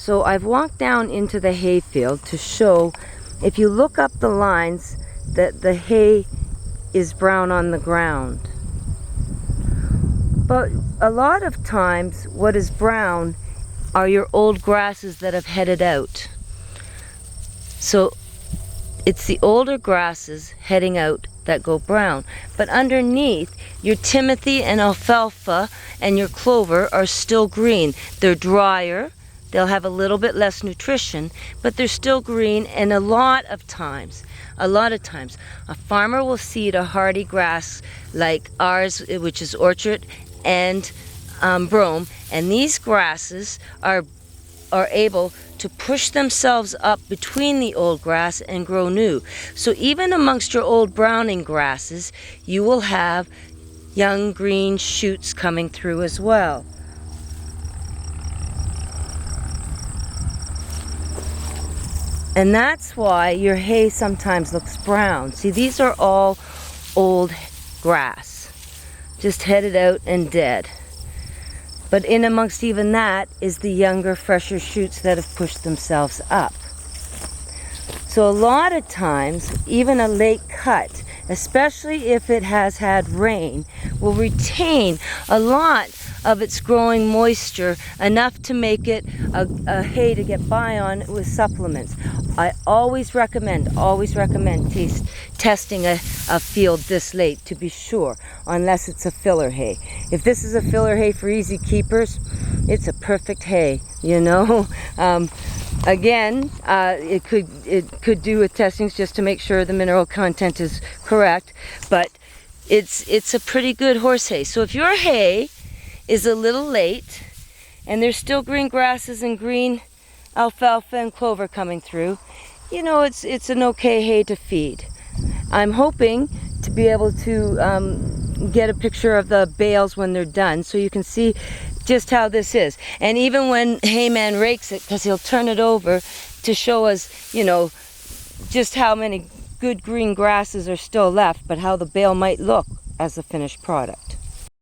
So I've walked down into the hayfield to show, if you look up the lines, that the hay is brown on the ground. But a lot of times what is brown are your old grasses that have headed out. So it's the older grasses heading out that go brown. But underneath, your timothy and alfalfa and your clover are still green. They're drier, they'll have a little bit less nutrition, but they're still green. And a lot of times, a farmer will seed a hardy grass like ours, which is orchard and brome, and these grasses are able to push themselves up between the old grass and grow new. So even amongst your old browning grasses, you will have young green shoots coming through as well. And that's why your hay sometimes looks brown. See, these are all old grass, just headed out and dead. But in amongst even that is the younger, fresher shoots that have pushed themselves up. So a lot of times, even a late cut, especially if it has had rain, will retain a lot of its growing moisture, enough to make it a hay to get by on with supplements. I always recommend testing a field this late to be sure, unless it's a filler hay. If this is a filler hay for easy keepers, it's a perfect hay, you know. Again, it could do with testings just to make sure the mineral content is correct, but it's a pretty good horse hay. So if your hay is a little late and there's still green grasses and green alfalfa and clover coming through, you know, it's an okay hay to feed. I'm hoping to be able to get a picture of the bales when they're done, so you can see just how this is. And even when Hayman rakes it, because he'll turn it over to show us, you know, just how many good green grasses are still left, but how the bale might look as a finished product.